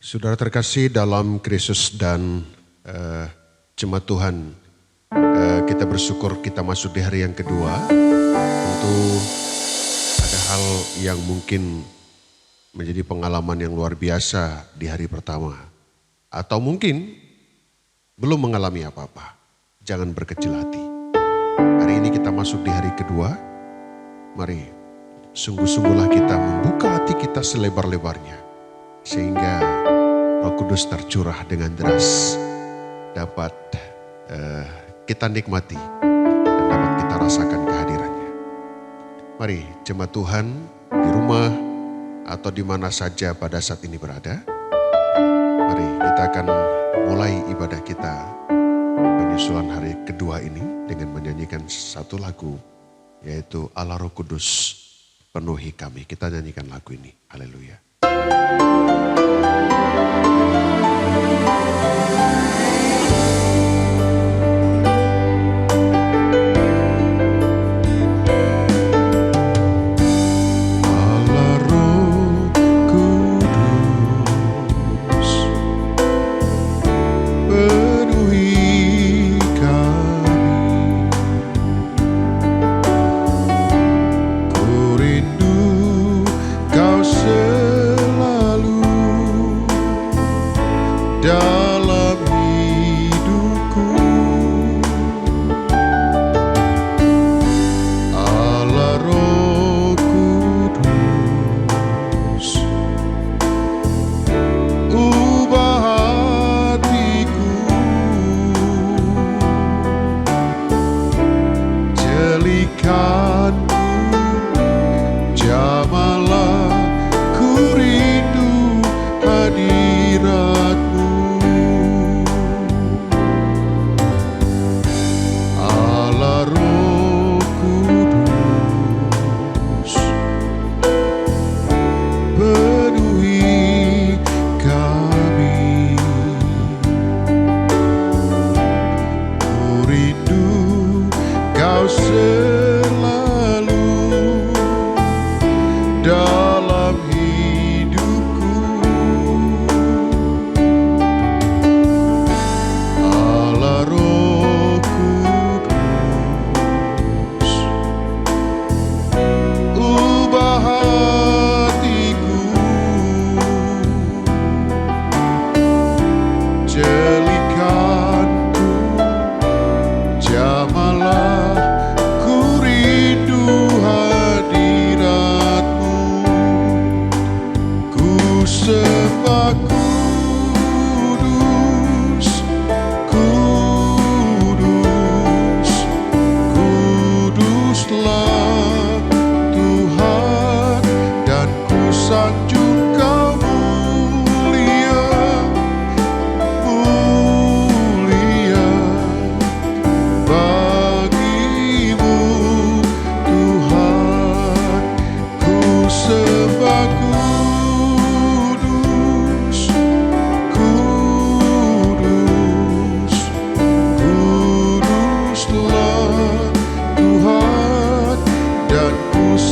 Saudara terkasih dalam Kristus dan jemaat Tuhan, kita bersyukur kita masuk di hari yang kedua. Tentu ada hal yang mungkin menjadi pengalaman yang luar biasa di hari pertama. Atau mungkin belum mengalami apa-apa. Jangan berkecil hati. Hari ini kita masuk di hari kedua. Mari sungguh-sungguhlah kita membuka hati kita selebar-lebarnya. Sehingga Roh Kudus tercurah dengan deras. Dapat kita nikmati dan dapat kita rasakan kehadirannya. Mari jemaat Tuhan di rumah atau di mana saja pada saat ini berada. Mari kita akan mulai ibadah kita penyusulan hari kedua ini dengan menyanyikan satu lagu, yaitu Allah Roh Kudus penuhi kami. Kita nyanyikan lagu ini. Haleluya.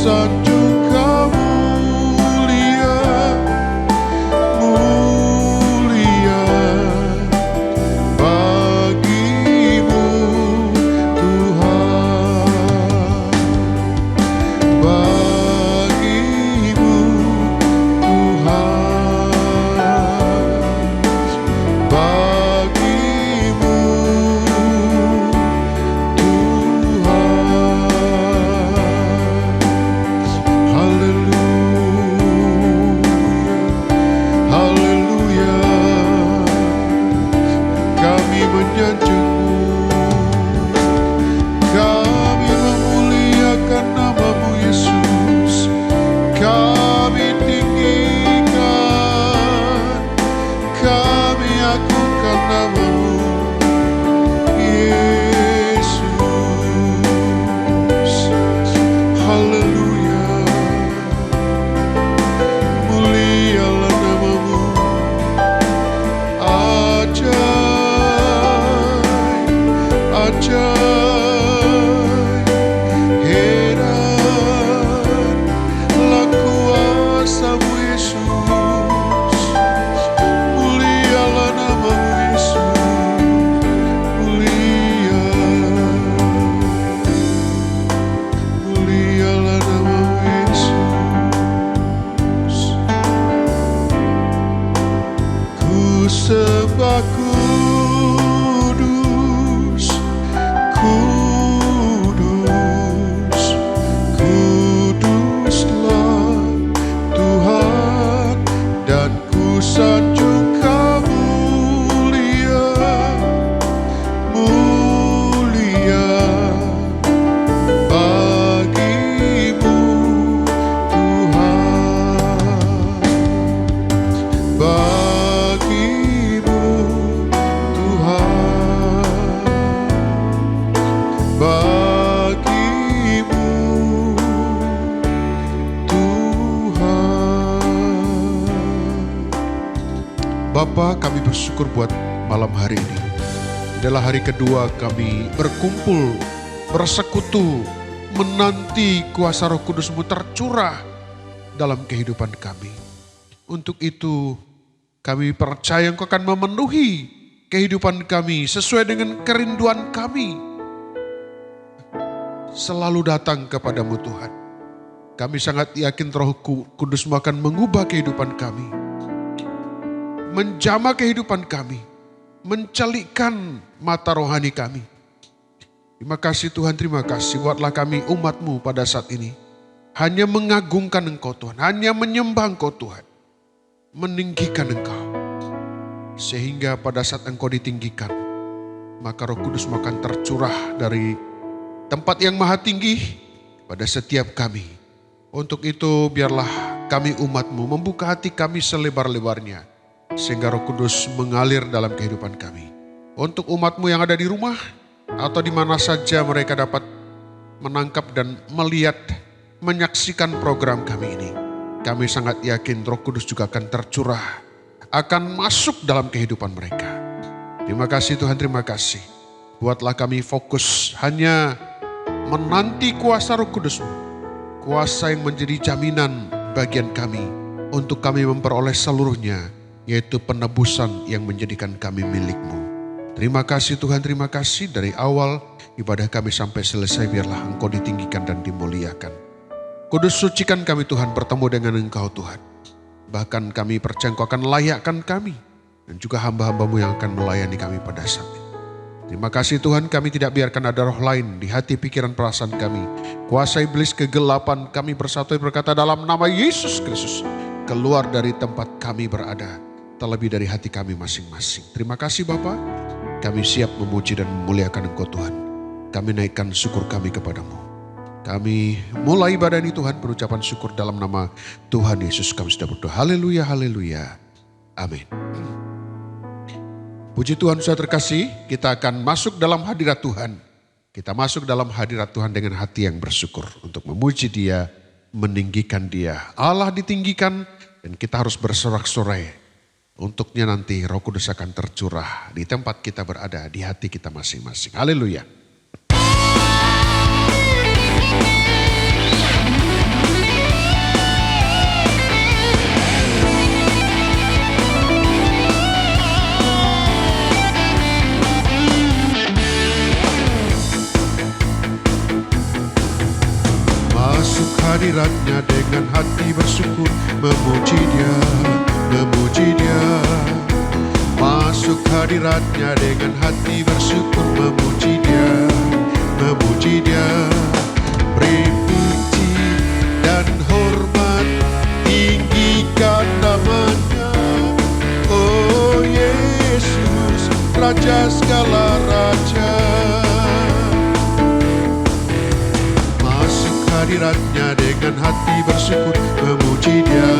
Sanjung kau mulia. sembah kudus, kudus, kuduslah Tuhan, dan ku sanjung Kau mulia, mulia bagimu Tuhan, bagimu Tuhan, bagimu Tuhan. Bapa, kami bersyukur buat malam hari ini. Adalah hari kedua kami berkumpul, bersekutu, menanti kuasa Roh Kudus-Mu tercurah dalam kehidupan kami. Untuk itu kami percaya Engkau akan memenuhi kehidupan kami sesuai dengan kerinduan kami. Selalu datang kepadamu Tuhan. Kami sangat yakin Roh Kudus-Mu akan mengubah kehidupan kami, menjamah kehidupan kami, mencelikkan mata rohani kami. Terima kasih Tuhan, terima kasih. Buatlah kami umat-Mu pada saat ini hanya mengagungkan Engkau Tuhan, hanya menyembah Engkau Tuhan, meninggikan Engkau. Sehingga pada saat Engkau ditinggikan, maka Roh Kudus-Mu akan tercurah dari tempat yang maha tinggi pada setiap kami. Untuk itu biarlah kami umat-Mu membuka hati kami selebar-lebarnya, sehingga Roh Kudus mengalir dalam kehidupan kami. Untuk umat-Mu yang ada di rumah atau di mana saja mereka dapat menangkap dan melihat, menyaksikan program kami ini, kami sangat yakin Roh Kudus juga akan tercurah, akan masuk dalam kehidupan mereka. Terima kasih Tuhan, terima kasih. Buatlah kami fokus hanya menanti kuasa Roh Kudus-Mu, kuasa yang menjadi jaminan bagian kami untuk kami memperoleh seluruhnya, yaitu penebusan yang menjadikan kami milik-Mu. Terima kasih Tuhan, terima kasih. Dari awal ibadah kami sampai selesai, biarlah Engkau ditinggikan dan dimuliakan. Kudus sucikan kami Tuhan, bertemu dengan Engkau Tuhan. Bahkan kami percaya Engkau akan layakkan kami, dan juga hamba-hamba-Mu yang akan melayani kami pada saat ini. Terima kasih Tuhan, kami tidak biarkan ada roh lain di hati, pikiran, perasaan kami. Kuasa iblis kegelapan, kami bersatu berkata dalam nama Yesus Kristus, keluar dari tempat kami berada, terlebih dari hati kami masing-masing. Terima kasih Bapa, kami siap memuji dan memuliakan Engkau Tuhan. Kami naikkan syukur kami kepadamu. Kami mulai ibadah ini Tuhan, berucapan syukur dalam nama Tuhan Yesus kami sudah berdoa. Haleluya, haleluya. Amin. Puji Tuhan, saudara terkasih, kita akan masuk dalam hadirat Tuhan. Kita masuk dalam hadirat Tuhan dengan hati yang bersyukur untuk memuji Dia, meninggikan Dia. Allah ditinggikan dan kita harus bersorak-sorai. Untuknya nanti Roh Kudus akan tercurah di tempat kita berada, di hati kita masing-masing. Haleluya. Masuk hadiratnya dengan hati bersyukur, memuji Dia, memuji Dia. Masuk hadiratnya dengan hati bersyukur, memuji Dia, memuji Dia. Beri puji dan hormat, tinggikan namanya. Oh Yesus, Raja segala raja. Masuk hadiratnya dengan hati bersyukur, memuji Dia,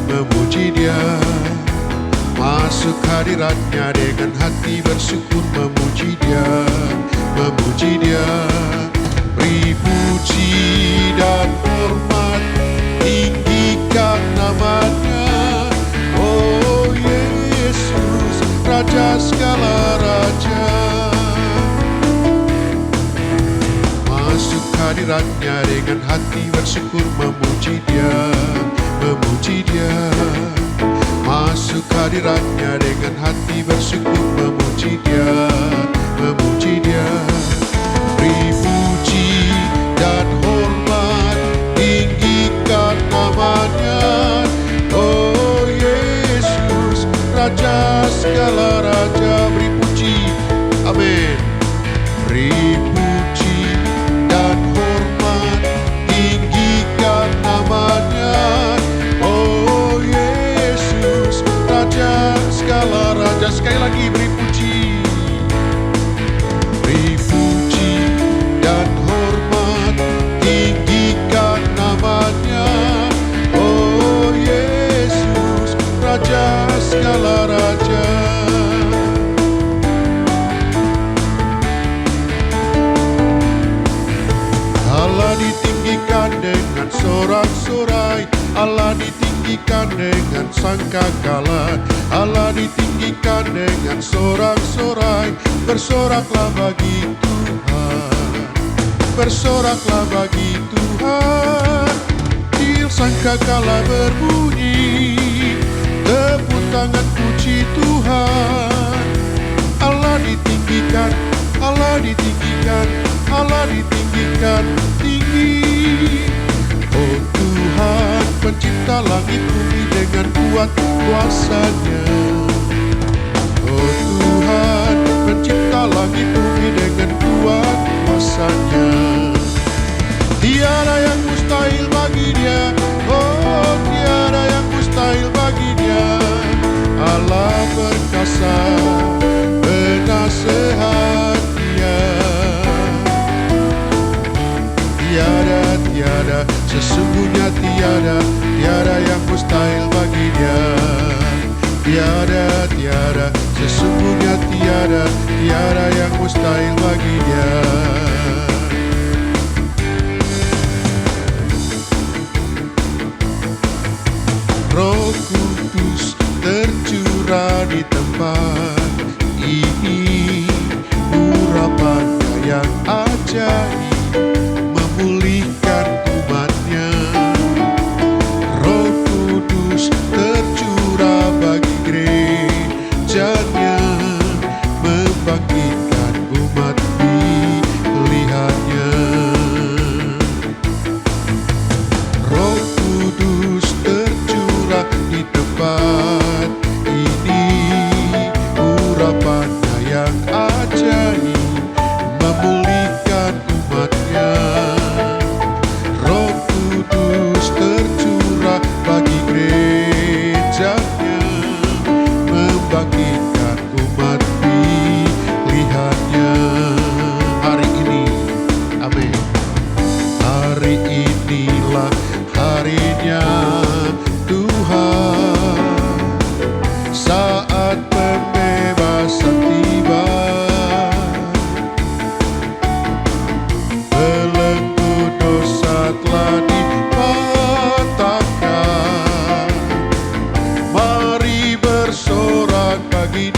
memuji Dia. Masuk hadiratnya dengan hati bersyukur, memuji Dia, memuji Dia. Beri puji dan hormat, tinggikan namanya. Oh Yesus, Raja segala raja. Masuk hadiratnya dengan hati bersyukur, memuji Dia, memuji Dia. Masuk hadiratnya dengan hati bersyukur, memuji Dia, memuji Dia. Beri puji dan hormat, tinggikan namanya. Oh Yesus, Raja segala raja, beri puji, amin. Beri puji dan hormat, tinggikan namanya. Oh Yesus, Raja segala raja. Sekali lagi beri puji. Beri puji dan hormat, tinggikan namanya. Oh Yesus, Raja segala raja. Allah ditinggikan dengan sorak-sorai, Allah ditinggikan dengan sangkakala, Allah ditinggikan dengan sorak-sorai. Bersoraklah bagi Tuhan, bersoraklah bagi Tuhan. Til sangkakala berbunyi, tepuk tangan puji Tuhan. Allah ditinggikan, Allah ditinggikan, Allah ditinggikan tinggi. Oh Tuhan, pencipta langit bumi dengan kuat kuasa-Nya. Oh Tuhan, pencipta langit bumi dengan kuat kuasa-Nya. Tiada yang mustahil bagi Dia, oh tiada yang mustahil bagi Dia. Allah perkasa, penasehat Dia. Tiada, tiada, sesungguhnya tiada, tiada yang mustahil bagi Dia. Tiada, tiada, sesungguhnya tiada, tiada yang mustahil bagi Dia. Roh Kudus tercurah di tempat ini, urapannya yang ajaib memulihkan umatnya. Roh Kudus tercurah bagi gerejanya, membangkitkan umat pilihannya. Roh Kudus tercurah di tempat ini, urapannya yang ajaib memulihkan umatnya. Roh Kudus tercurah bagi gerejanya, membangkitkan umat pilihannya. Hari ini, amin. Hari inilah harinya Tuhan, saat pembebasan tiba. Belenggu dosa telah dipatahkan, mari bersorak bagi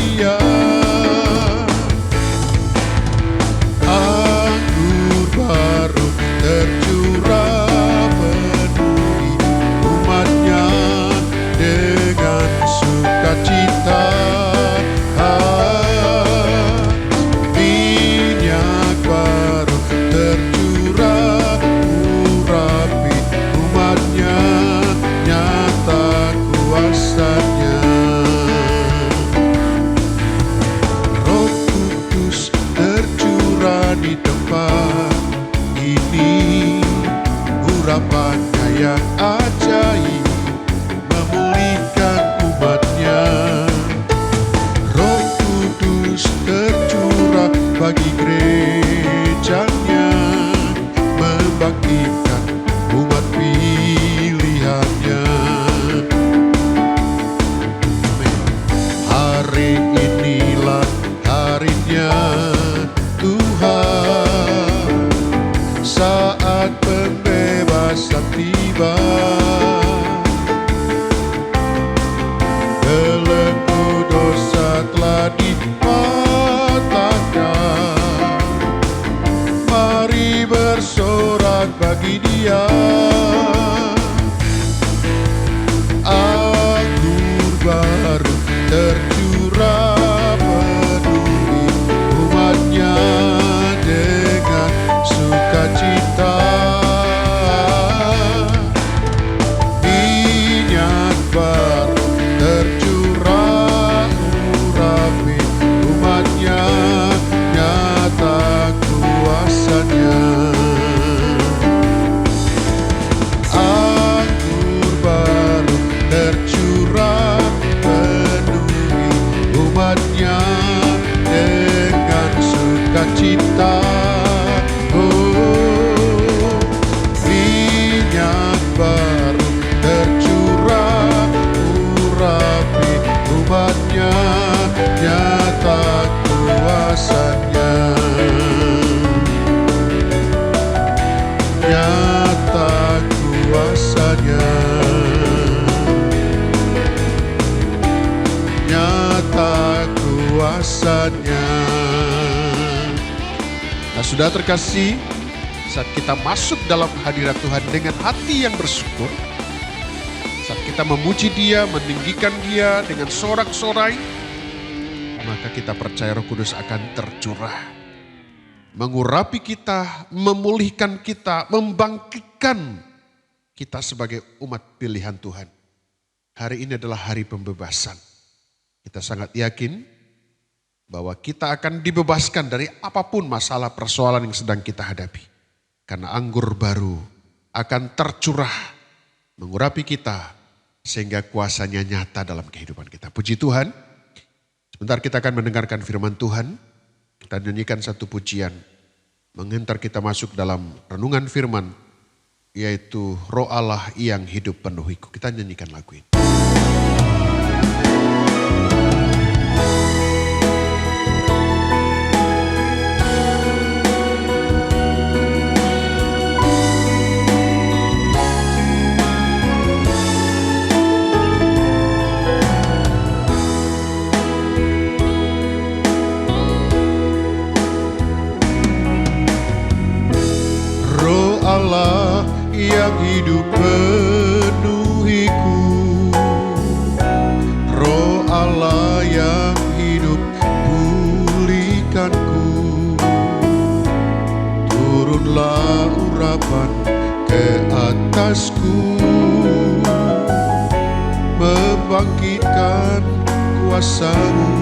kuasanya. Nah, sudah terkasih, saat kita masuk dalam hadirat Tuhan dengan hati yang bersyukur, saat kita memuji Dia, meninggikan Dia dengan sorak-sorai, maka kita percaya Roh Kudus akan tercurah, mengurapi kita, memulihkan kita, membangkitkan kita sebagai umat pilihan Tuhan. Hari ini adalah hari pembebasan. Kita sangat yakin bahwa kita akan dibebaskan dari apapun masalah persoalan yang sedang kita hadapi. Karena anggur baru akan tercurah, mengurapi kita, sehingga kuasanya nyata dalam kehidupan kita. Puji Tuhan. Sebentar kita akan mendengarkan firman Tuhan. Kita nyanyikan satu pujian, mengantar kita masuk dalam renungan firman, yaitu Roh Allah yang hidup penuhiku. Kita nyanyikan lagu ini. Allah yang hidup penuhiku, Roh Allah yang hidup pulihkanku, turunlah urapan ke atasku, membangkitkan kuasa-Mu.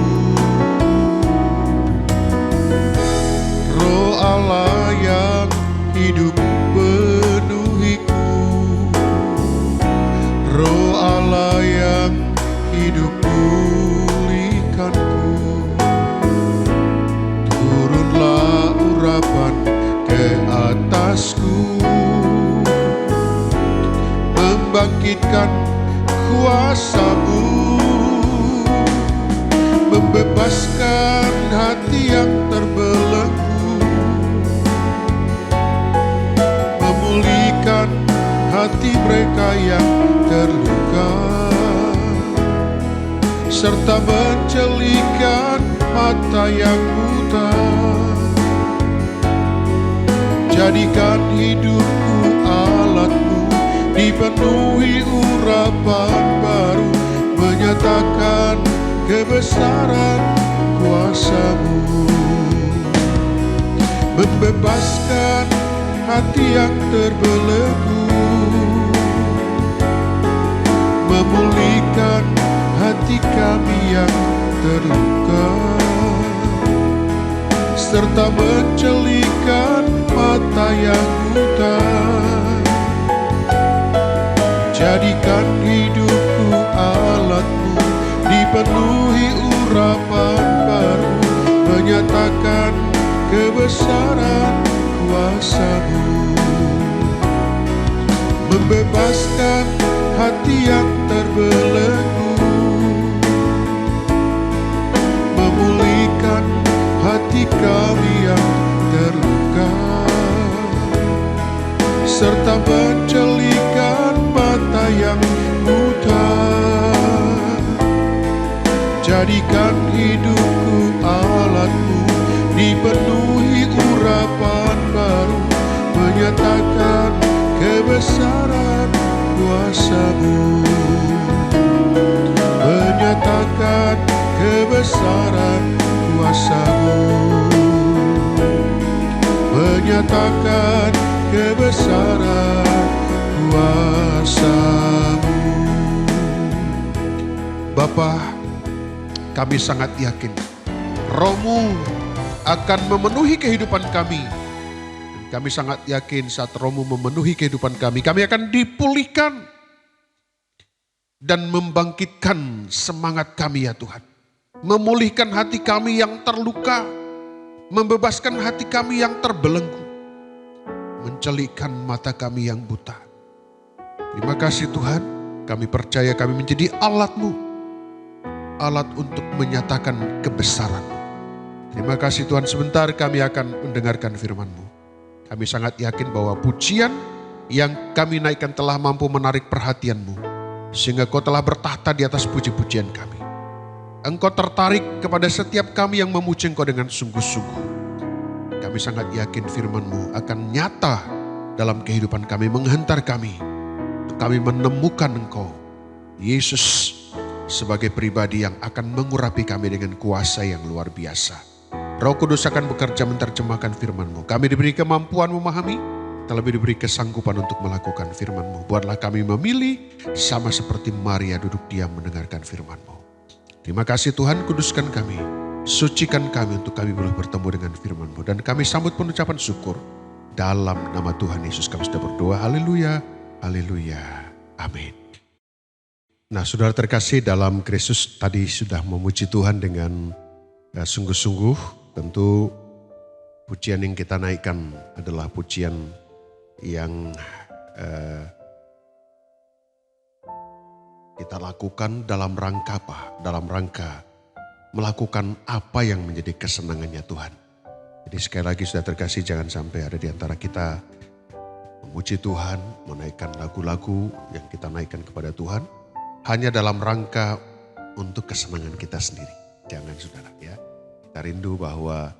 Roh Allah yang hidup penuhiku, Roh Allah yang hidup pulihkanku, turunlah urapan ke atasku, membangkitkan kuasa-Mu, membebaskan hati yang terbelenggu, memulihkan hati mereka yang terluka, serta mencelikan mata yang buta. Jadikan hidupku alat-Mu, dipenuhi urapan baru, menyatakan kebesaran kuasa-Mu, membebaskan hati yang terbelenggu, memulihkan hati kami yang terluka, serta mencelikan mata yang buta. Jadikan hidupku alat-Mu, dipenuhi urapan baru, menyatakan kebesaran kuasa-Mu, membebaskan hati yang terbelenggu, memulihkan hati kami yang terluka, serta mencelikan mata yang buta. Jadikan hidupku alat-Mu, dipenuhi urapan baru, menyatakan kebesaran kuasa-Mu, menyatakan kebesaran kuasa-Mu, menyatakan kebesaran kuasa-Mu. Bapa, kami sangat yakin Roh-Mu akan memenuhi kehidupan kami. Kami sangat yakin saat Roh-Mu memenuhi kehidupan kami akan dipulihkan dan membangkitkan semangat kami ya Tuhan. Memulihkan hati kami yang terluka, membebaskan hati kami yang terbelenggu, mencelikkan mata kami yang buta. Terima kasih Tuhan, kami percaya kami menjadi alat-Mu, alat untuk menyatakan kebesaran-Mu. Terima kasih Tuhan, sebentar kami akan mendengarkan firman-Mu. Kami sangat yakin bahwa pujian yang kami naikkan telah mampu menarik perhatian-Mu, sehingga Kau telah bertahta di atas puji-pujian kami. Engkau tertarik kepada setiap kami yang memuji Engkau dengan sungguh-sungguh. Kami sangat yakin firman-Mu akan nyata dalam kehidupan kami, menghantar kami. Kami menemukan Engkau, Yesus, sebagai pribadi yang akan mengurapi kami dengan kuasa yang luar biasa. Roh Kudus akan bekerja menerjemahkan firman-Mu. Kami diberi kemampuan memahami, terlebih diberi kesanggupan untuk melakukan firman-Mu. Buatlah kami memilih sama seperti Maria duduk diam mendengarkan firman-Mu. Terima kasih Tuhan, kuduskan kami, sucikan kami untuk kami boleh bertemu dengan firman-Mu. Dan kami sambut pengucapan syukur. Dalam nama Tuhan Yesus kami sudah berdoa. Haleluya, haleluya, amin. Nah, saudara terkasih dalam Kristus tadi sudah memuji Tuhan dengan sungguh-sungguh. Tentu pujian yang kita naikkan adalah pujian yang kita lakukan dalam rangka apa? Dalam rangka melakukan apa yang menjadi kesenangannya Tuhan. Jadi sekali lagi sudah terkasih, jangan sampai ada di antara kita memuji Tuhan, menaikkan lagu-lagu yang kita naikkan kepada Tuhan hanya dalam rangka untuk kesenangan kita sendiri. Jangan saudara ya. Kita rindu bahwa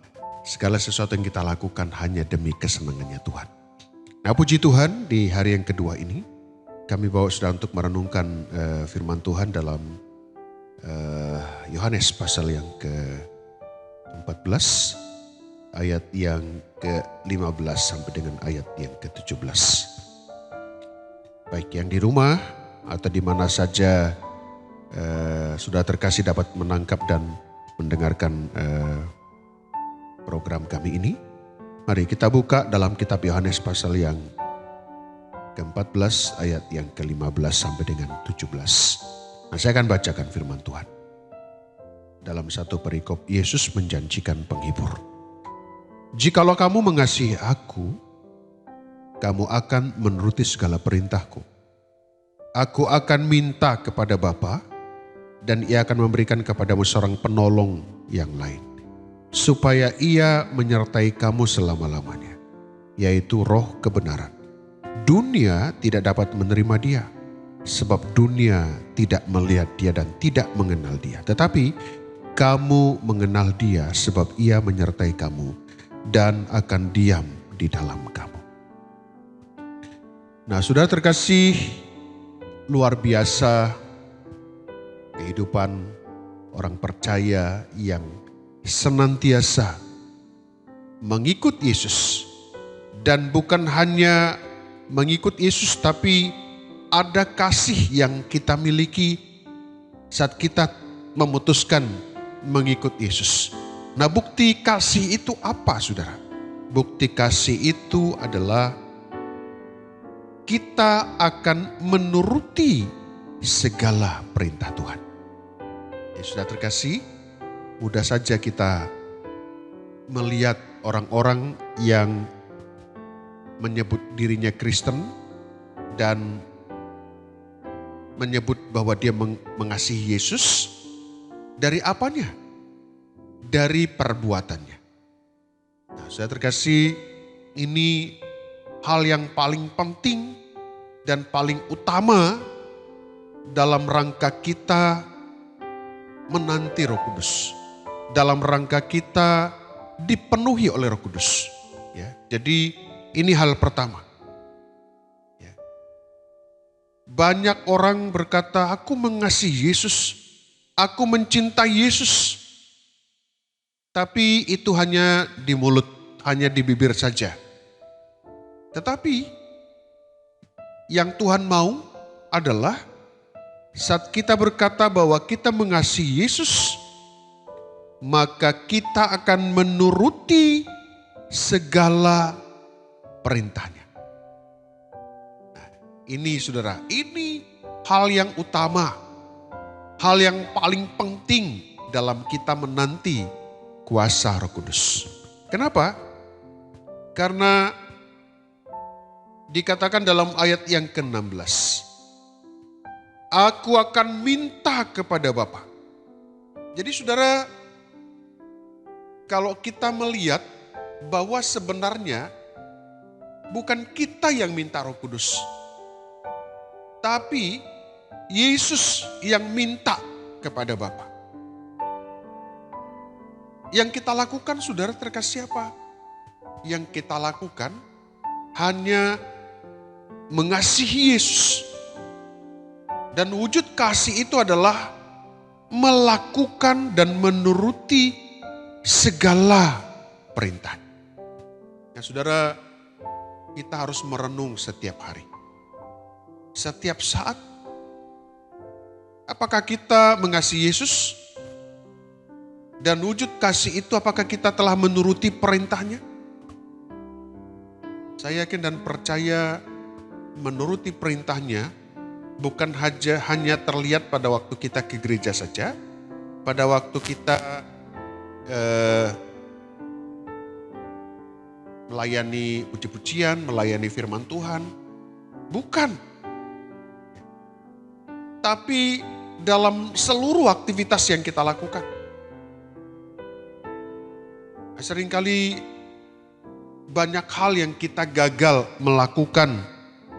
segala sesuatu yang kita lakukan hanya demi kesenangannya Tuhan. Nah, puji Tuhan, di hari yang kedua ini kami bawa saudara untuk merenungkan firman Tuhan dalam Yohanes pasal yang ke-14 ayat yang ke-15 sampai dengan ayat yang ke-17. Baik yang di rumah atau di mana saja sudah terkasih dapat menangkap dan mendengarkan program kami ini. Mari kita buka dalam kitab Yohanes pasal yang ke-14 ayat yang ke-15 sampai dengan 17. Nah, saya akan bacakan firman Tuhan. Dalam satu perikop, Yesus menjanjikan penghibur. Jikalau kamu mengasihi aku, kamu akan menuruti segala perintahku. Aku akan minta kepada Bapa, dan ia akan memberikan kepadamu seorang penolong yang lain, supaya ia menyertai kamu selama-lamanya, yaitu Roh kebenaran. Dunia tidak dapat menerima dia, sebab dunia tidak melihat dia dan tidak mengenal dia. Tetapi kamu mengenal dia, sebab ia menyertai kamu dan akan diam di dalam kamu. Nah, saudara terkasih, luar biasa kehidupan orang percaya yang senantiasa mengikut Yesus. Dan bukan hanya mengikut Yesus, tapi ada kasih yang kita miliki saat kita memutuskan mengikut Yesus. Nah, bukti kasih itu apa, saudara? Bukti kasih itu adalah kita akan menuruti segala perintah Tuhan. Ya, sudah terkasih, mudah saja kita melihat orang-orang yang menyebut dirinya Kristen dan menyebut bahwa dia mengasihi Yesus. Dari apanya? Dari perbuatannya. Nah, saya terkasih, ini hal yang paling penting dan paling utama dalam rangka kita menanti Roh Kudus. Dalam rangka kita dipenuhi oleh Roh Kudus. Ya, jadi ini hal pertama. Ya. Banyak orang berkata, aku mengasihi Yesus, aku mencintai Yesus. Tapi itu hanya di mulut, hanya di bibir saja. Tetapi yang Tuhan mau adalah saat kita berkata bahwa kita mengasihi Yesus, maka kita akan menuruti segala perintahnya. Nah, ini saudara, ini hal yang utama, hal yang paling penting dalam kita menanti kuasa Roh Kudus. Kenapa? Karena dikatakan dalam ayat yang ke-16, aku akan minta kepada Bapa. Jadi saudara, kalau kita melihat bahwa sebenarnya bukan kita yang minta Roh Kudus, tapi Yesus yang minta kepada Bapa. Yang kita lakukan saudara terkasih apa? Yang kita lakukan hanya mengasihi Yesus. Dan wujud kasih itu adalah melakukan dan menuruti segala perintah. Ya saudara, kita harus merenung setiap hari. Setiap saat. Apakah kita mengasihi Yesus? Dan wujud kasih itu apakah kita telah menuruti perintahnya? Saya yakin dan percaya menuruti perintahnya bukan hanya terlihat pada waktu kita ke gereja saja, pada waktu kita melayani puji-pujian, melayani firman Tuhan. Bukan. Tapi dalam seluruh aktivitas yang kita lakukan. Seringkali banyak hal yang kita gagal melakukan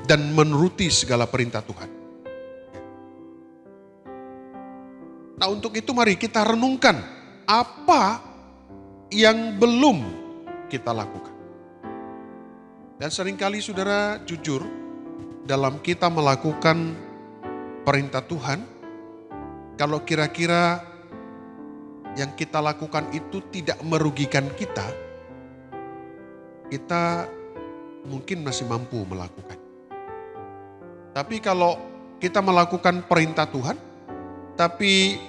dan menuruti segala perintah Tuhan. Nah, untuk itu mari kita renungkan apa yang belum kita lakukan. Dan seringkali saudara jujur dalam kita melakukan perintah Tuhan, kalau kira-kira yang kita lakukan itu tidak merugikan kita mungkin masih mampu melakukan. Tapi kalau kita melakukan perintah Tuhan, tapi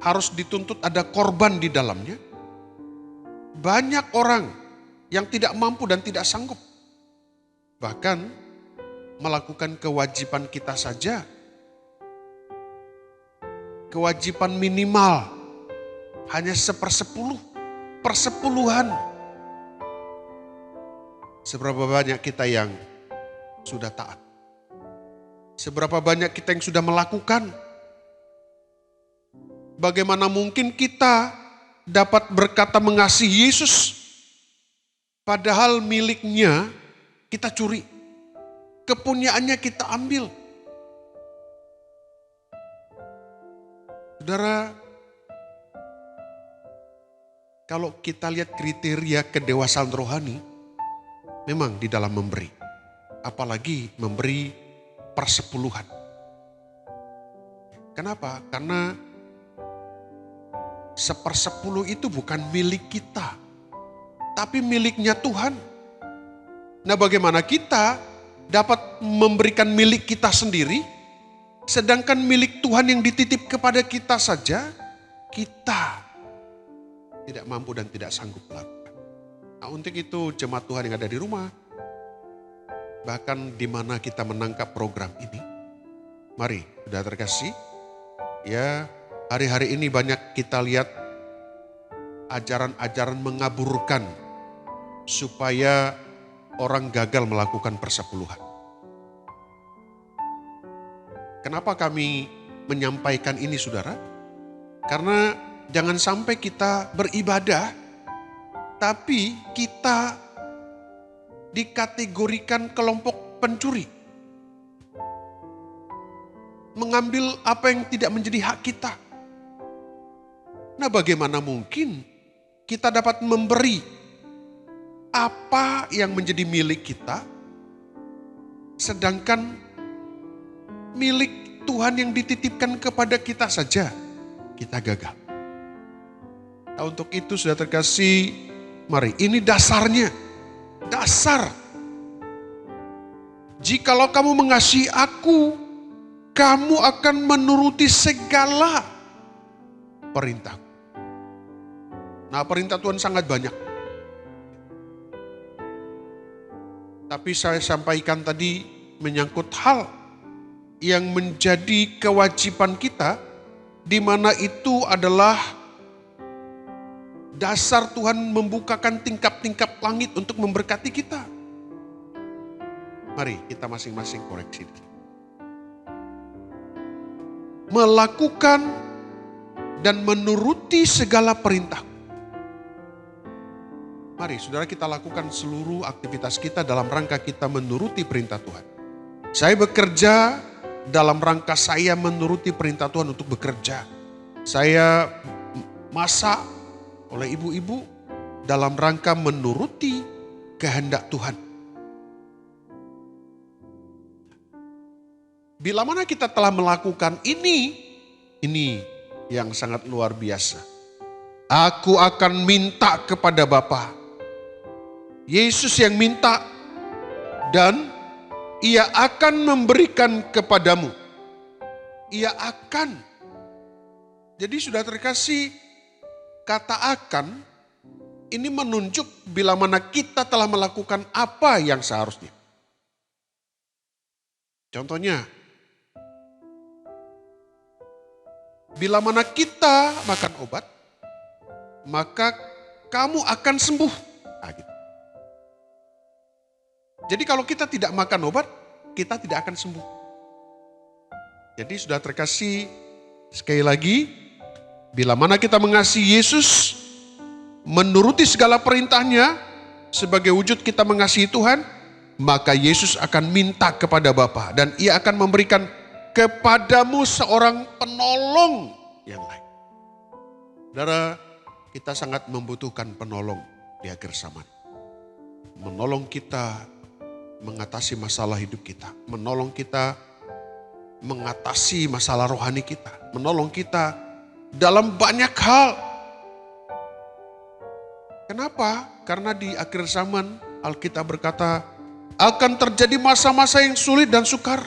harus dituntut ada korban di dalamnya, banyak orang yang tidak mampu dan tidak sanggup. Bahkan melakukan kewajiban kita saja, kewajiban minimal hanya 1/10, persepuluhan. Seberapa banyak kita yang sudah taat? Seberapa banyak kita yang sudah melakukan? Bagaimana mungkin kita dapat berkata mengasihi Yesus, padahal miliknya kita curi, kepunyaannya kita ambil. Saudara, kalau kita lihat kriteria kedewasaan rohani, memang di dalam memberi. Apalagi memberi persepuluhan. Kenapa? Karena 1/10 itu bukan milik kita, tapi miliknya Tuhan. Nah, bagaimana kita dapat memberikan milik kita sendiri, sedangkan milik Tuhan yang dititip kepada kita saja, kita tidak mampu dan tidak sanggup melakukan. Nah, untuk itu jemaat Tuhan yang ada di rumah, bahkan di mana kita menangkap program ini, mari sudah terkasih, ya hari-hari ini banyak kita lihat ajaran-ajaran mengaburkan supaya orang gagal melakukan persepuluhan. Kenapa kami menyampaikan ini saudara? Karena jangan sampai kita beribadah, tapi kita dikategorikan kelompok pencuri. Mengambil apa yang tidak menjadi hak kita. Nah, bagaimana mungkin kita dapat memberi apa yang menjadi milik kita, sedangkan milik Tuhan yang dititipkan kepada kita saja, kita gagal. Nah, untuk itu sudah terkasih, mari ini dasarnya. Dasar. Jikalau kamu mengasihi aku, kamu akan menuruti segala perintah. Nah, perintah Tuhan sangat banyak. Tapi saya sampaikan tadi menyangkut hal yang menjadi kewajiban kita, di mana itu adalah dasar Tuhan membukakan tingkap-tingkap langit untuk memberkati kita. Mari kita masing-masing koreksi. Melakukan dan menuruti segala perintah. Mari saudara kita lakukan seluruh aktivitas kita dalam rangka kita menuruti perintah Tuhan. Saya bekerja dalam rangka saya menuruti perintah Tuhan untuk bekerja. Saya masak oleh ibu-ibu dalam rangka menuruti kehendak Tuhan. Bila mana kita telah melakukan ini yang sangat luar biasa. Aku akan minta kepada Bapa. Yesus yang minta dan Ia akan memberikan kepadamu. Ia akan. Jadi sudah terkasih, kata akan ini menunjuk bila mana kita telah melakukan apa yang seharusnya. Contohnya, bila mana kita makan obat, maka kamu akan sembuh. Nah, gitu. Jadi kalau kita tidak makan obat, kita tidak akan sembuh. Jadi sudah terkasih, sekali lagi, bila mana kita mengasihi Yesus, menuruti segala perintahnya, sebagai wujud kita mengasihi Tuhan, maka Yesus akan minta kepada Bapa dan Ia akan memberikan kepadamu seorang penolong yang lain. Saudara, kita sangat membutuhkan penolong di akhir zaman. Menolong kita mengatasi masalah hidup kita, menolong kita mengatasi masalah rohani kita, menolong kita dalam banyak hal. Kenapa? Karena di akhir zaman Alkitab berkata akan terjadi masa-masa yang sulit dan sukar.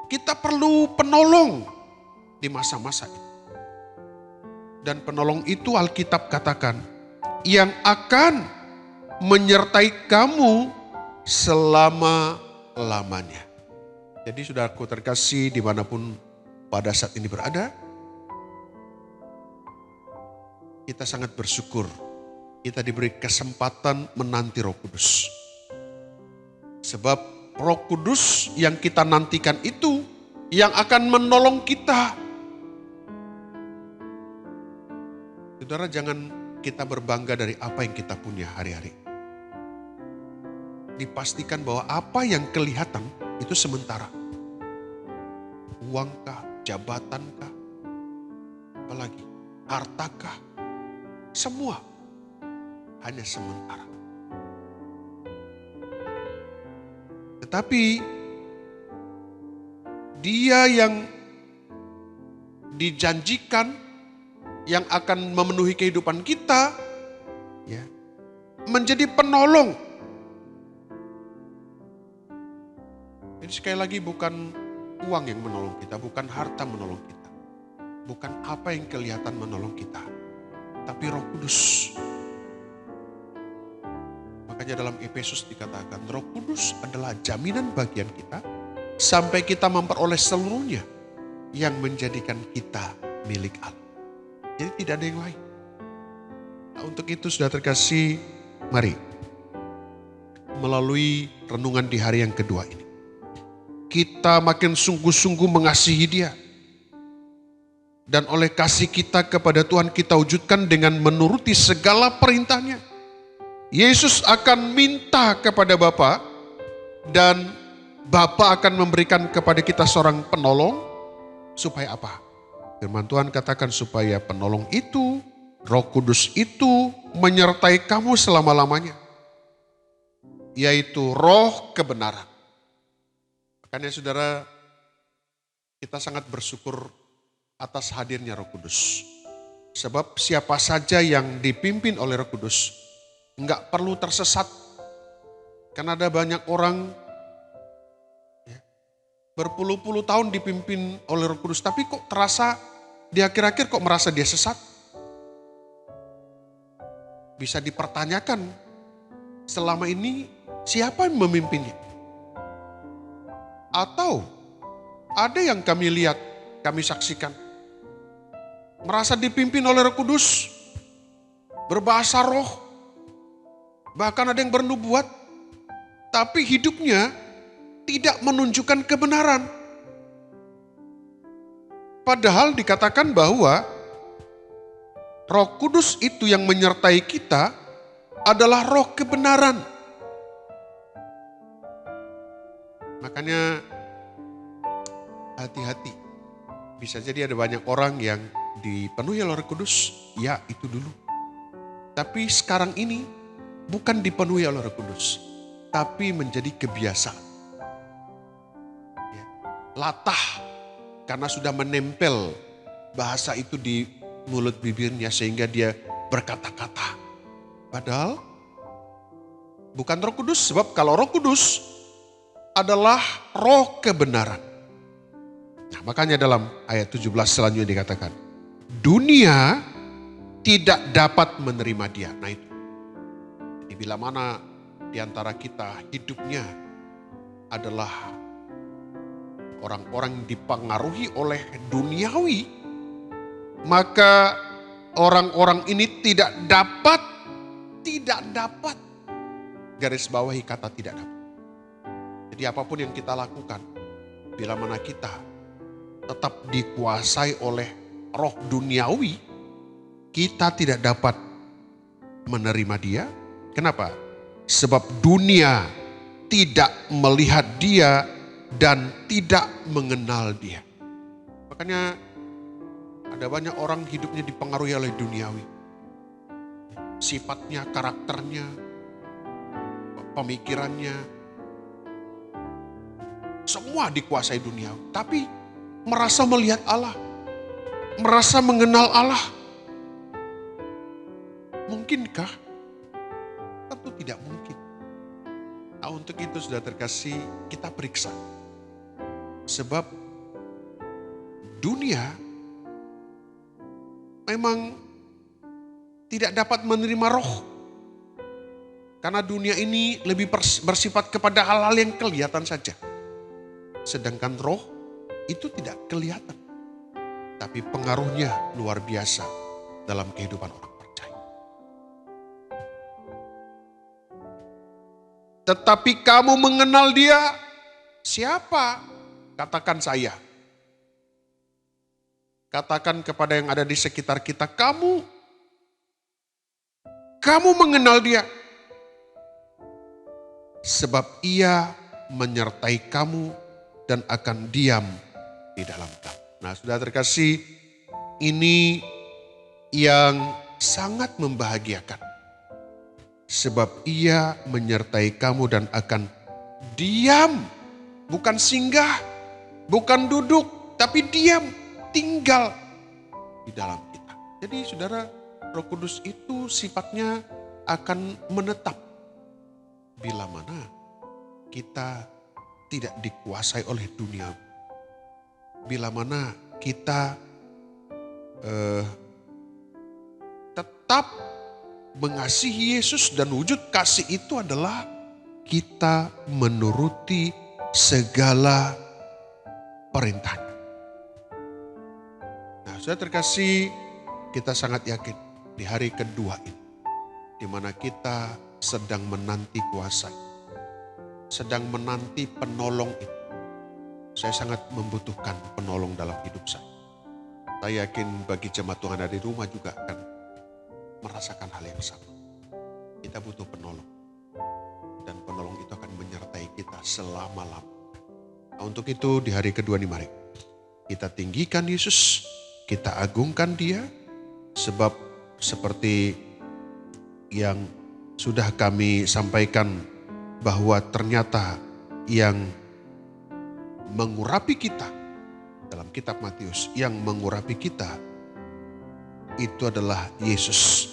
Kita perlu penolong di masa-masa itu. Dan penolong itu Alkitab katakan yang akan menyertai kamu selama-lamanya. Jadi saudaraku terkasih dimanapun pada saat ini berada, kita sangat bersyukur kita diberi kesempatan menanti Roh Kudus. Sebab Roh Kudus yang kita nantikan itu yang akan menolong kita. Saudara, jangan kita berbangga dari apa yang kita punya hari-hari. Dipastikan bahwa apa yang kelihatan itu sementara. Uangkah, jabatankah, apalagi hartakah, semua hanya sementara. Tetapi Dia yang dijanjikan yang akan memenuhi kehidupan kita, ya, menjadi penolong. Jadi sekali lagi bukan uang yang menolong kita, bukan harta menolong kita, bukan apa yang kelihatan menolong kita, tapi Roh Kudus. Makanya dalam Efesus dikatakan Roh Kudus adalah jaminan bagian kita sampai kita memperoleh seluruhnya yang menjadikan kita milik Allah. Jadi tidak ada yang lain. Nah, untuk itu sudah terkasih, mari melalui renungan di hari yang kedua ini, kita makin sungguh-sungguh mengasihi Dia. Dan oleh kasih kita kepada Tuhan kita wujudkan dengan menuruti segala perintahnya. Yesus akan minta kepada Bapa dan Bapa akan memberikan kepada kita seorang penolong supaya apa? Firman Tuhan katakan supaya penolong itu, Roh Kudus itu menyertai kamu selama-lamanya. Yaitu roh kebenaran. Makanya saudara, kita sangat bersyukur atas hadirnya Roh Kudus. Sebab siapa saja yang dipimpin oleh Roh Kudus enggak perlu tersesat. Karena ada banyak orang berpuluh-puluh tahun dipimpin oleh Roh Kudus, tapi kok terasa di akhir-akhir kok merasa dia sesat. Bisa dipertanyakan, selama ini siapa yang memimpinnya? Atau ada yang kami lihat, kami saksikan, merasa dipimpin oleh Roh Kudus, berbahasa roh, bahkan ada yang bernubuat, tapi hidupnya tidak menunjukkan kebenaran. Padahal dikatakan bahwa Roh Kudus itu yang menyertai kita adalah roh kebenaran. Makanya hati-hati. Bisa jadi ada banyak orang yang dipenuhi oleh Roh Kudus? Ya, itu dulu. Tapi sekarang ini bukan dipenuhi oleh Roh Kudus, tapi menjadi kebiasaan. Ya. Latah, karena sudah menempel bahasa itu di mulut bibirnya sehingga dia berkata-kata. Padahal bukan Roh Kudus, sebab kalau Roh Kudus adalah roh kebenaran. Nah, makanya dalam ayat 17 selanjutnya dikatakan, dunia tidak dapat menerima dia. Nah itu. Jadi bila mana di antara kita hidupnya adalah orang-orang dipengaruhi oleh duniawi, maka orang-orang ini tidak dapat, garis bawahi kata tidak dapat. Jadi apapun yang kita lakukan, bila mana kita tetap dikuasai oleh roh duniawi, kita tidak dapat menerima dia. Kenapa? Sebab dunia tidak melihat dia dan tidak mengenal dia. Makanya ada banyak orang hidupnya dipengaruhi oleh duniawi. Sifatnya, karakternya, pemikirannya, semua dikuasai duniawi. Tapi merasa melihat Allah, merasa mengenal Allah. Mungkinkah? Tentu tidak mungkin. Nah, untuk itu sudah terkasih, kita periksa. Sebab dunia memang tidak dapat menerima roh. Karena dunia ini lebih bersifat kepada hal-hal yang kelihatan saja. Sedangkan roh itu tidak kelihatan. Tapi pengaruhnya luar biasa dalam kehidupan orang percaya. Tetapi kamu mengenal dia, siapa? Katakan saya. Katakan kepada yang ada di sekitar kita, kamu mengenal dia. Sebab ia menyertai kamu dan akan diam di dalam kamu. Nah, sudah terkasih, ini yang sangat membahagiakan. Sebab ia menyertai kamu dan akan diam. Bukan singgah, bukan duduk, tapi diam, tinggal di dalam kita. Jadi saudara, Roh Kudus itu sifatnya akan menetap. Bila mana kita tidak dikuasai oleh dunia. Bila mana kita tetap mengasihi Yesus, dan wujud kasih itu adalah kita menuruti segala perintahnya. Nah, sudah terkasih, kita sangat yakin di hari kedua ini, di mana kita sedang menanti kuasa, sedang menanti penolong itu. Saya sangat membutuhkan penolong dalam hidup saya. Saya yakin bagi jemaat Tuhan ada di rumah juga akan merasakan hal yang sama. Kita butuh penolong. Dan penolong itu akan menyertai kita selama-lamanya. Nah, untuk itu di hari kedua ini mari kita tinggikan Yesus, kita agungkan Dia. Sebab seperti yang sudah kami sampaikan, bahwa ternyata yang mengurapi kita dalam kitab Matius, yang mengurapi kita itu adalah Yesus.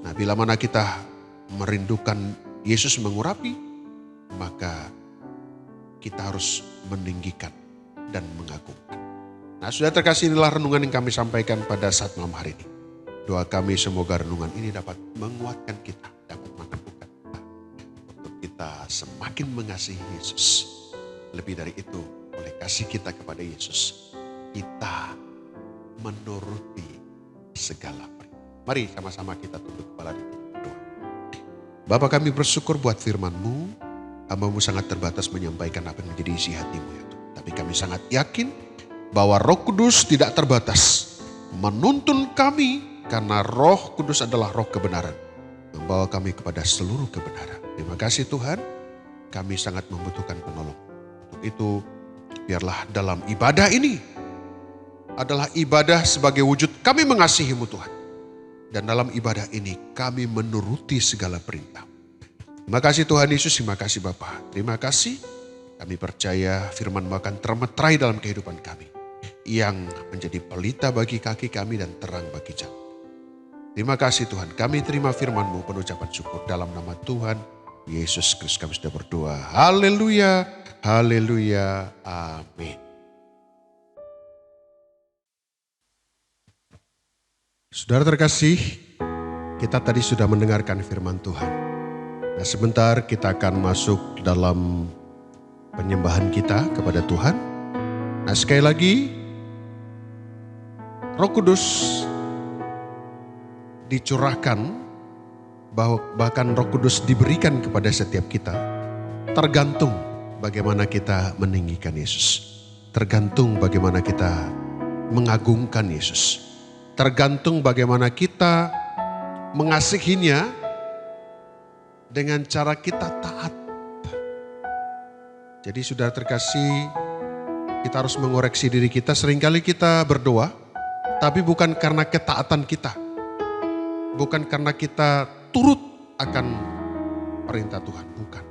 Nah, bila mana kita merindukan Yesus mengurapi, maka kita harus meninggikan dan mengagungkan. Nah, sudah terkasih, inilah renungan yang kami sampaikan pada saat malam hari ini. Doa kami semoga renungan ini dapat menguatkan kita, dapat menumbuhkan kita, untuk kita semakin mengasihi Yesus. Lebih dari itu, oleh kasih kita kepada Yesus, kita menuruti segala perintah. Mari sama-sama kita tunduk kepala di doa. Bapa, kami bersyukur buat firman-Mu. Hamba-Mu sangat terbatas menyampaikan apa yang menjadi isi hati-Mu ya Tuhan. Tapi kami sangat yakin bahwa Roh Kudus tidak terbatas menuntun kami, karena Roh Kudus adalah roh kebenaran, membawa kami kepada seluruh kebenaran. Terima kasih Tuhan, kami sangat membutuhkan penolong. Untuk itu biarlah dalam ibadah ini adalah ibadah sebagai wujud kami mengasihi-Mu Tuhan. Dan dalam ibadah ini kami menuruti segala perintah. Terima kasih Tuhan Yesus, terima kasih Bapa. Terima kasih, kami percaya firman-Mu akan termeterai dalam kehidupan kami. Yang menjadi pelita bagi kaki kami dan terang bagi jalan. Terima kasih Tuhan, kami terima firman-Mu penuh ucapan syukur dalam nama Tuhan Yesus Kristus kami sudah berdoa. Haleluya, haleluya, amin. Saudara terkasih, kita tadi sudah mendengarkan firman Tuhan. Nah, sebentar kita akan masuk dalam penyembahan kita kepada Tuhan. Nah, sekali lagi, Roh Kudus dicurahkan, bahkan Roh Kudus diberikan kepada setiap kita. Tergantung bagaimana kita meninggikan Yesus. Tergantung bagaimana kita mengagungkan Yesus. Tergantung bagaimana kita mengasihinya dengan cara kita taat. Jadi saudara terkasih, kita harus mengoreksi diri kita. Seringkali kita berdoa, tapi bukan karena ketaatan kita. Bukan karena kita turut akan perintah Tuhan, bukan.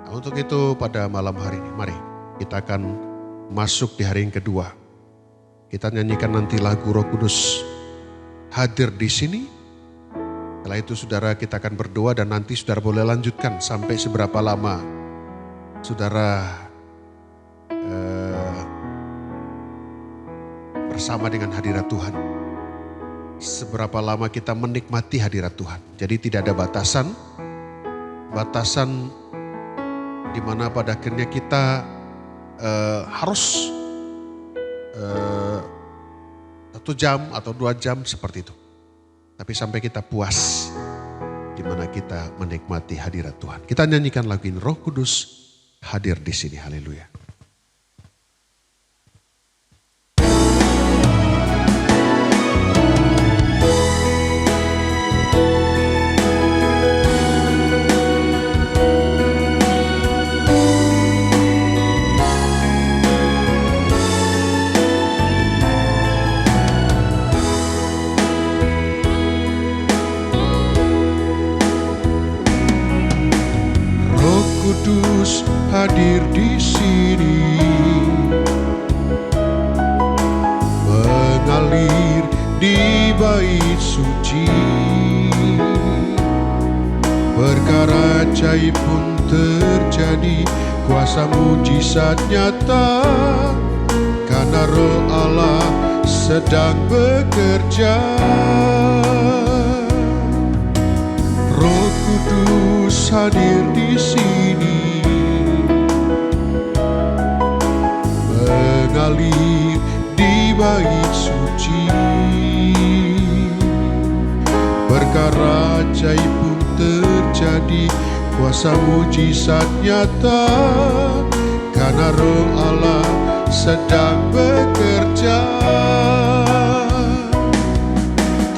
Nah, untuk itu pada malam hari ini, mari kita akan masuk di hari yang kedua. Kita nyanyikan nanti lagu Roh Kudus hadir di sini. Setelah itu saudara kita akan berdoa dan nanti saudara boleh lanjutkan sampai seberapa lama saudara bersama dengan hadirat Tuhan. Seberapa lama kita menikmati hadirat Tuhan. Jadi tidak ada batasan. Batasan di mana pada akhirnya kita harus 1 jam atau 2 jam seperti itu. Tapi sampai kita puas di mana kita menikmati hadirat Tuhan. Kita nyanyikan lagu ini, Roh Kudus hadir di sini. Haleluya. Kudus hadir di sini, mengalir di bait suci. Perkara ajaib pun terjadi, kuasa mujizat nyata, karena Roh Allah sedang bekerja. Roh Kudus hadir di sini, mengalir di bait suci. Perkara ajaib pun terjadi, kuasa mujizat nyata, karena Roh Allah sedang bekerja.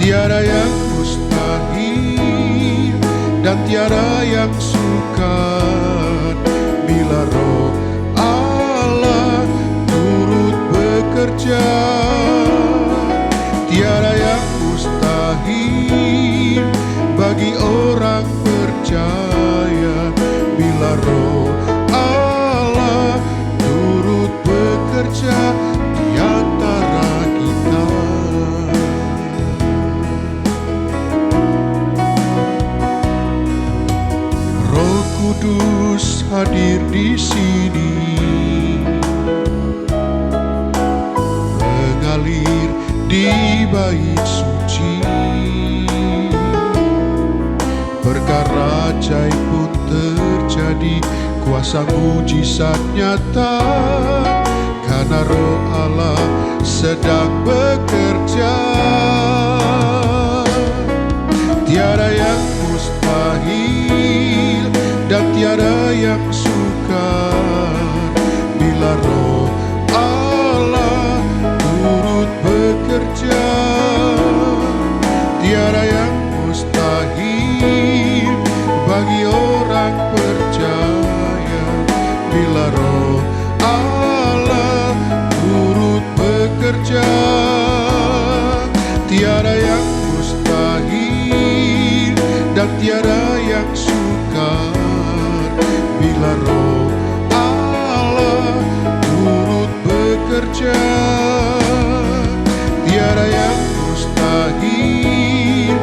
Tiada yang mustahil dan tiada yang sukar bila Roh Allah turut bekerja. Tiada yang mustahil bagi orang percaya bila Roh Allah turut bekerja di antara kita. Roh Kudus hadir di sini, mengalir di bait suci. Perkara ajaib pun terjadi, kuasa mujizat nyata, karena Roh Allah sedang bekerja. Tiada yang mustahil dan tiada yang sukar bila Roh Allah turut bekerja. Tiada yang mustahil bagi orang percaya bila Roh Allah turut bekerja. Tiada yang mustahil dan tiada yang sukar bila Roh Allah turut bekerja. Tiada yang mustahil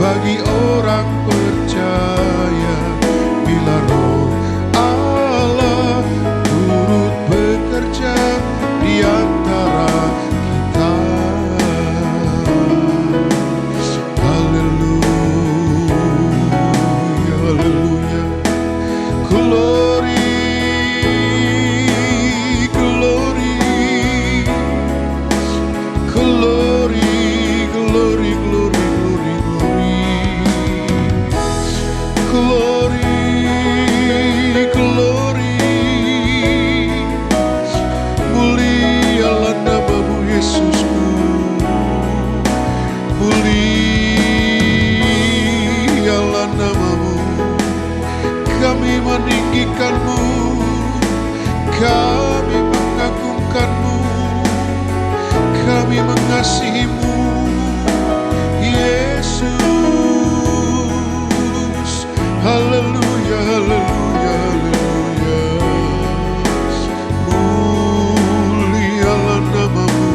bagi orang percaya bila Roh Allah turut bekerja di antara kita. Haleluya, haleluya. Glory, glory, glory, glory, glory, glory, glory, glory. Mulialah nama-Mu Yesusku, mulialah nama-Mu. Kami meninggikan-Mu, kami mengagungkan-Mu, kami mengasihi-Mu, Yesus. Haleluya, haleluya, haleluya. Mulialah nama-Mu,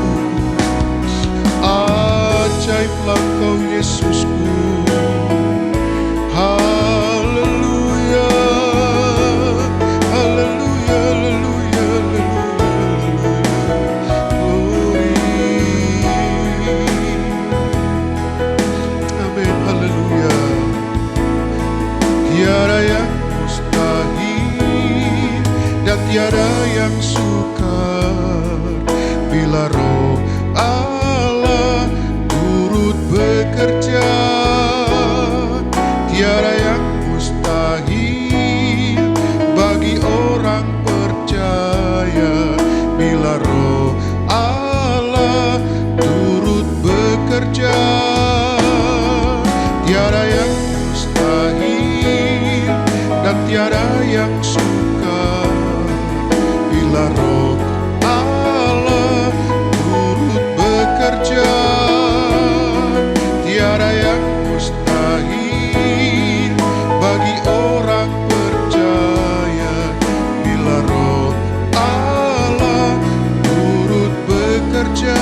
ajaiblah Kau Yesusku. Haleluya, haleluya, haleluya, haleluya. Glory. Amin, haleluya. Tiada yang mustahil dan tiada yang sukar bila Roh Allah turut bekerja. Tiada yang mustahil bagi orang percaya bila Roh Allah turut bekerja. Tiada yang mustahil dan tiada yang sukar bila Roh Allah turut bekerja. Tiada yang mustahil bagi orang percaya bila Roh Allah turut bekerja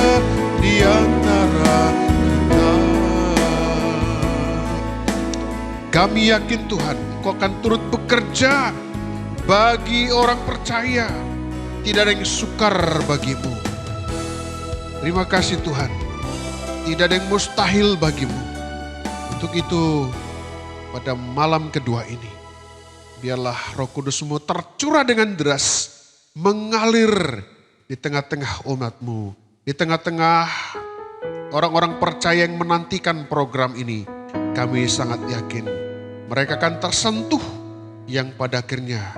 di antara kita. Kami yakin Tuhan, Engkau akan turut bekerja bagi orang percaya. Tidak ada yang sukar bagimu. Terima kasih Tuhan, tidak ada yang mustahil bagimu. Untuk itu pada malam kedua ini, biarlah Roh Kudus-Mu tercurah dengan deras, mengalir di tengah-tengah umat-Mu, di tengah-tengah orang-orang percaya yang menantikan program ini. Kami sangat yakin mereka akan tersentuh, yang pada akhirnya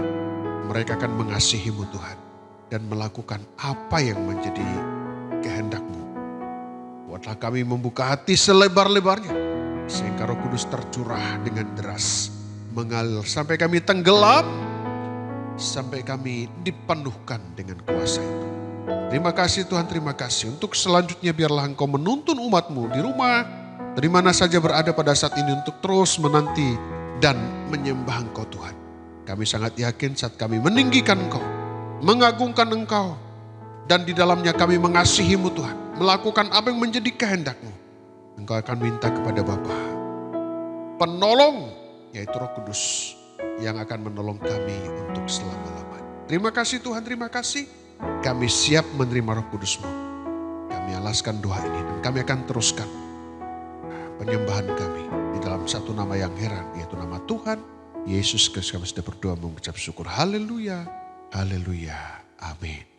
mereka akan mengasihi-Mu Tuhan dan melakukan apa yang menjadi kehendak-Mu. Buatlah kami membuka hati selebar-lebarnya sehingga Roh Kudus tercurah dengan deras, mengalir sampai kami tenggelam, sampai kami dipenuhkan dengan kuasa itu. Terima kasih Tuhan, terima kasih. Untuk selanjutnya biarlah Engkau menuntun umat-Mu di rumah, dari mana saja berada pada saat ini, untuk terus menanti dan menyembah Engkau Tuhan. Kami sangat yakin saat kami meninggikan Engkau, mengagungkan Engkau, dan di dalamnya kami mengasihi-Mu Tuhan, melakukan apa yang menjadi kehendak-Mu. Engkau akan minta kepada Bapa penolong, yaitu Roh Kudus, yang akan menolong kami untuk selama-lamanya. Terima kasih Tuhan, terima kasih. Kami siap menerima Roh Kudus-Mu. Kami alaskan doa ini dan kami akan teruskan penyembahan kami di dalam satu nama yang heran, yaitu nama Tuhan Yesus Kristus. Kami sudah berdoa mengucap syukur. Haleluya, haleluya, amin.